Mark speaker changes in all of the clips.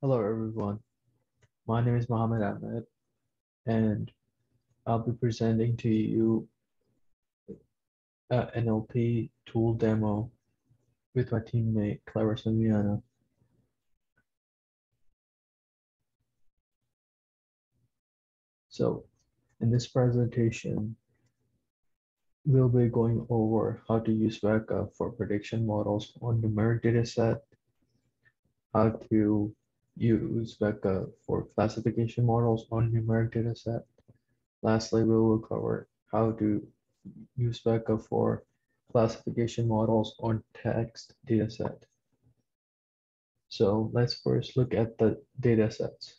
Speaker 1: Hello everyone, my name is Mohammed Ahmed and I'll be presenting to you an NLP tool demo with my teammate Clara Samiana. So in this presentation, we'll be going over how to use WEKA for prediction models on numeric dataset, how to use WEKA for classification models on numeric dataset. Lastly, we will cover how to use WEKA for classification models on text dataset. So let's first look at the datasets.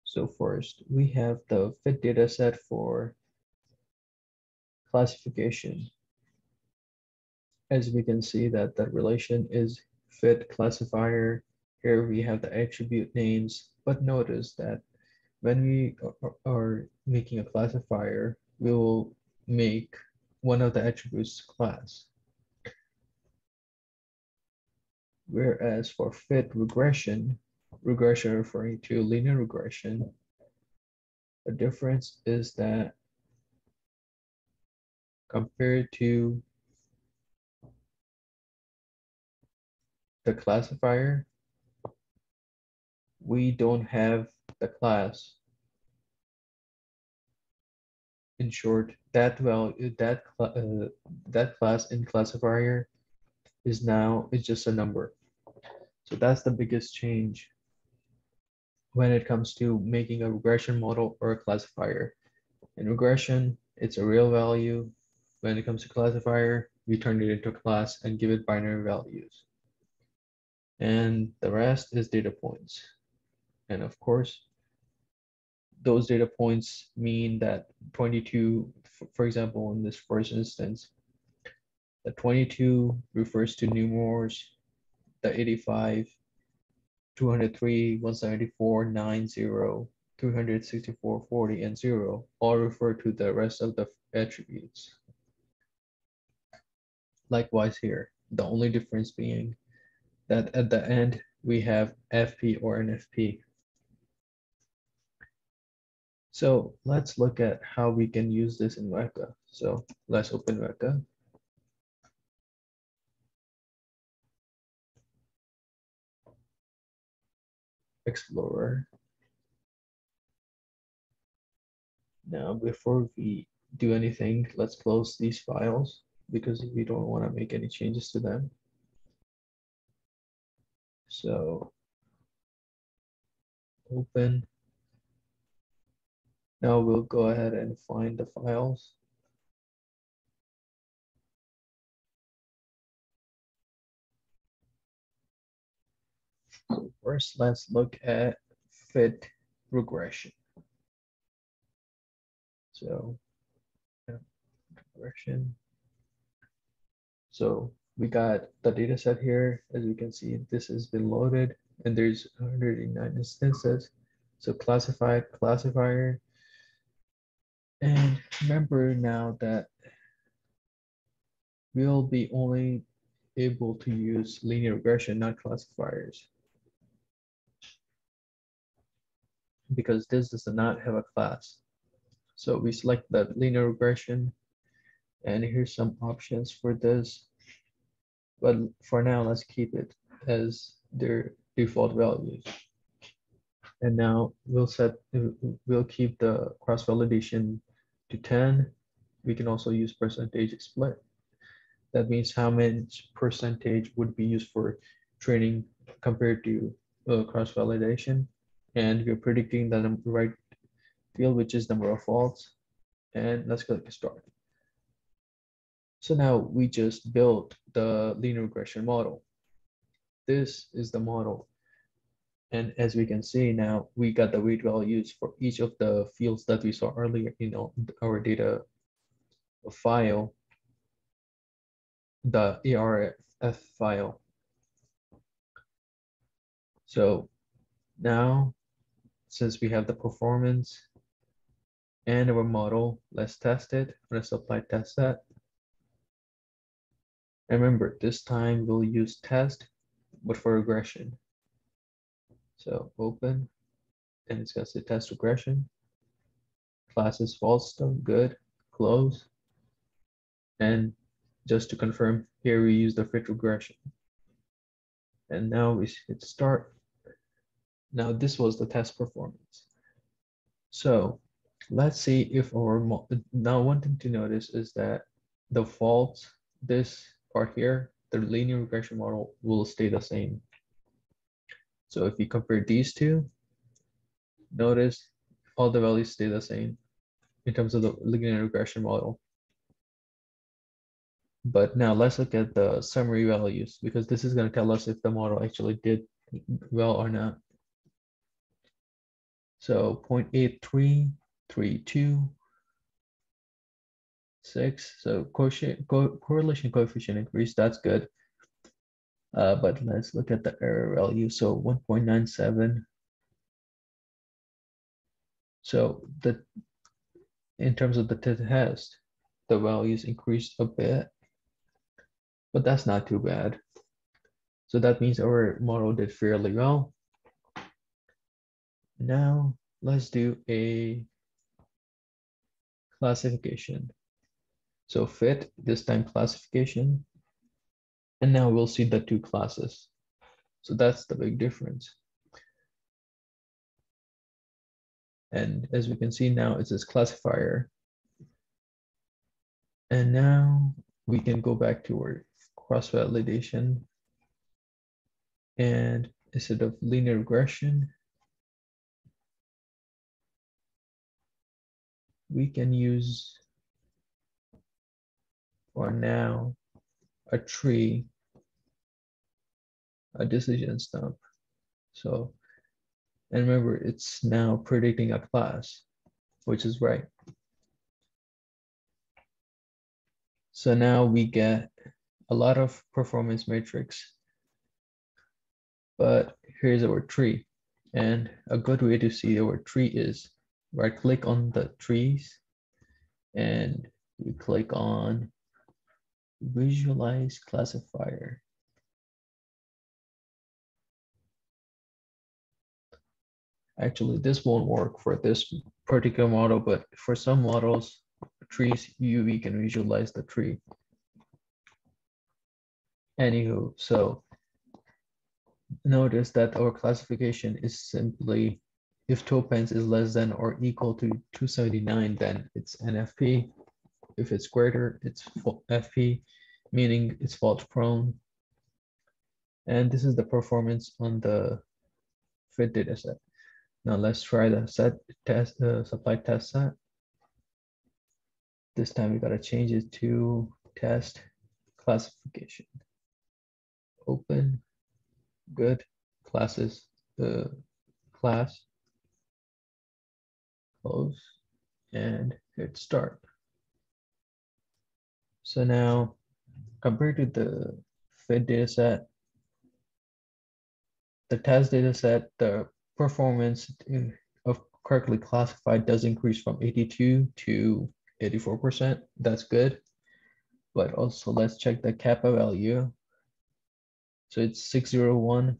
Speaker 1: So first, we have the fit dataset for classification. As we can see that the relation is fit classifier. Here we have the attribute names, but notice that when we are making a classifier, we will make one of the attributes class. Whereas for fit regression referring to linear regression, the difference is that compared to the classifier, we don't have the class. In short, that class in classifier is just a number. So that's the biggest change when it comes to making a regression model or a classifier. In regression, it's a real value. When it comes to classifier, we turn it into a class and give it binary values. And the rest is data points. And of course, those data points mean that 22, for example, in this first instance, the 22 refers to numers, the 85, 203, 174, 90, 364, 40, and 0 all refer to the rest of the attributes. Likewise here, the only difference being that at the end we have FP or NFP. So let's look at how we can use this in WEKA. So let's open WEKA. Explorer. Now, before we do anything, let's close these files because we don't want to make any changes to them. So open. Now we'll go ahead and find the files. So first, let's look at fit regression. So regression. So we got the data set here. As you can see, this has been loaded and there's 189 instances. So classifier. And remember now that we'll be only able to use linear regression, not classifiers, because this does not have a class. So we select the linear regression, and here's some options for this. But for now, let's keep it as their default values. And now we'll keep the cross-validation to 10. We can also use percentage split. That means how much percentage would be used for training compared to cross-validation. And we're predicting the right field, which is number of faults. And let's click start. So now we just built the linear regression model. This is the model. And as we can see now, we got the weight values for each of the fields that we saw earlier in our data file, the ARF file. So now, since we have the performance and our model, let's test it on a supply test set. And remember, this time we'll use test, but for regression. So open, and it's gonna say test regression. Class is false, though, good, close. And just to confirm, here we use the fit regression. And now we hit start. Now this was the test performance. So let's see if our, now one thing to notice is that the fault, this part here, the linear regression model will stay the same. So if you compare these two, notice all the values stay the same in terms of the linear regression model. But now let's look at the summary values, because this is going to tell us if the model actually did well or not. So 0.8332, 6. So correlation coefficient increase, that's good. But let's look at the error value. So 1.97. So in terms of the test, the values increased a bit, but that's not too bad. So that means our model did fairly well. Now let's do a classification. So fit, this time classification. And now we'll see the two classes. So that's the big difference. And as we can see now, it says classifier. And now we can go back to our cross-validation. And instead of linear regression, we can use, for now, a tree, a decision stump. So, and remember, it's now predicting a class, which is right. So now we get a lot of performance metrics, but here's our tree. And a good way to see our tree is right click on the trees and we click on visualize classifier. Actually, this won't work for this particular model, but for some models, trees, we can visualize the tree. Anywho, so notice that our classification is simply if topens is less than or equal to 279, then it's NFP. If it's greater, it's FP, meaning it's fault prone. And this is the performance on the fit dataset. Now let's try the supply test set. This time we gotta change it to test classification. Open, good, classes, class, close, and hit start. So now, compared to the fit dataset, the test dataset, the performance of correctly classified does increase from 82 to 84%. That's good. But also let's check the kappa value. So it's 601.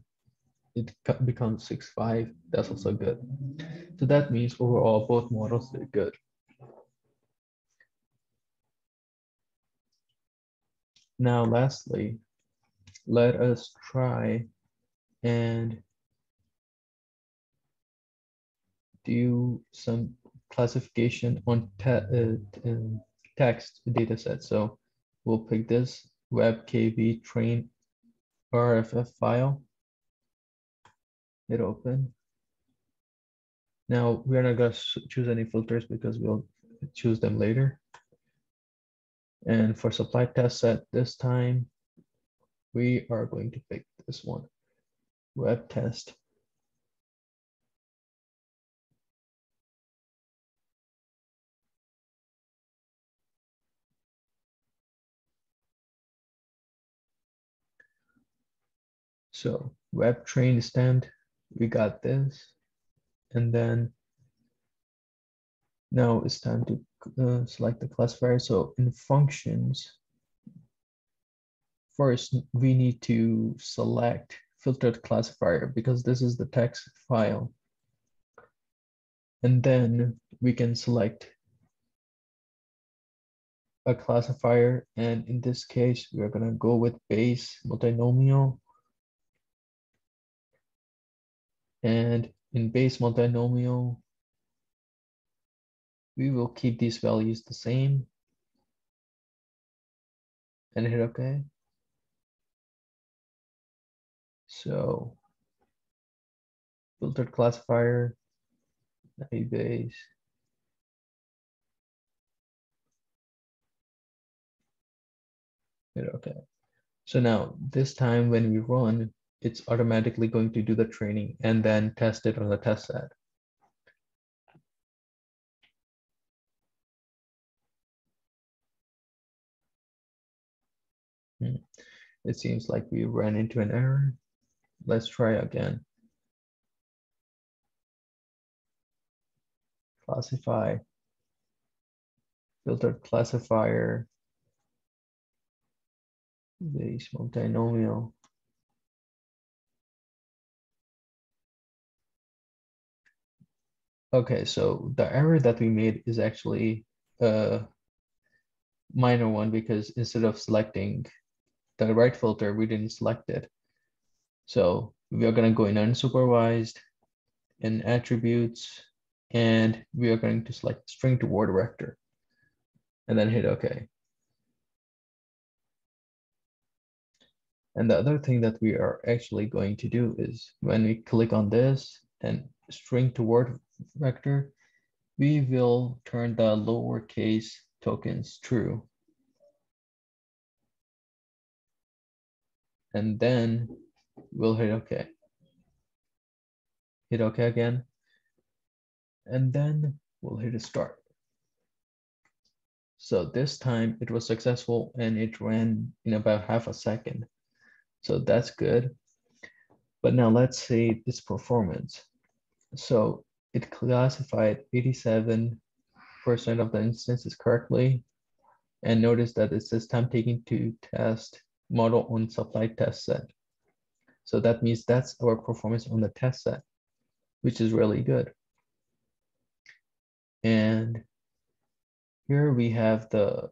Speaker 1: It becomes 65. That's also good. So that means overall both models did good. Now lastly, let us try and do some classification on text dataset. So we'll pick this WebKV train RFF file. Hit open. Now we're not gonna choose any filters because we'll choose them later. And for supply test set this time, we are going to pick this one, web test. So web train stemmed, we got this. And then now it's time to select the classifier. So in functions, first we need to select filtered classifier because this is the text file. And then we can select a classifier. And in this case, we are going to go with base multinomial. And in base multinomial, we will keep these values the same and hit OK. So filtered classifier, a base. Hit OK. So now this time when we run, it's automatically going to do the training and then test it on the test set. It seems like we ran into an error. Let's try again. Classify, filtered classifier, base multinomial. Okay, so the error that we made is actually a minor one because instead of selecting the right filter, we didn't select it. So we are going to go in unsupervised, in attributes, and we are going to select string to word vector and then hit OK. And the other thing that we are actually going to do is when we click on this and string to word vector, we will turn the lowercase tokens true. And then we'll hit OK. Hit OK again. And then we'll hit start. So this time it was successful and it ran in about half a second. So that's good. But now let's see its performance. So it classified 87% of the instances correctly. And notice that it says time taken to test model on supplied test set. So that means that's our performance on the test set, which is really good. And here we have the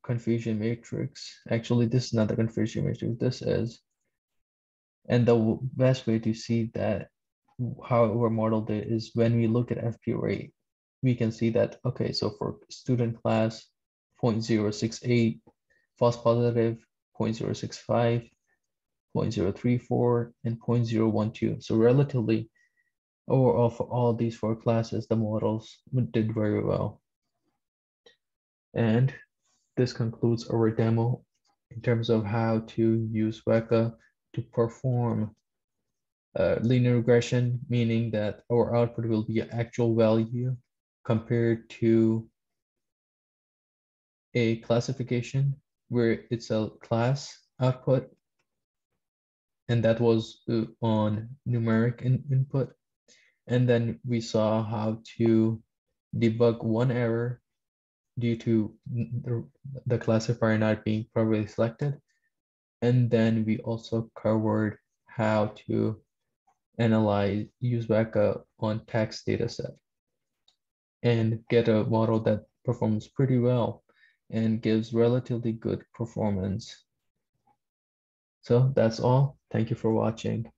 Speaker 1: confusion matrix. Actually, this is not the confusion matrix, this is. And the best way to see that how our model did is when we look at FP rate, we can see that, okay, so for student class, 0.068, false positive, 0.065, 0.034, and 0.012. So relatively, overall for all these four classes, the models did very well. And this concludes our demo in terms of how to use WEKA to perform linear regression, meaning that our output will be an actual value compared to a classification where it's a class output, and that was on numeric input. And then we saw how to debug one error due to the classifier not being properly selected. And then we also covered how to use WEKA on text dataset and get a model that performs pretty well and gives relatively good performance. So that's all. Thank you for watching.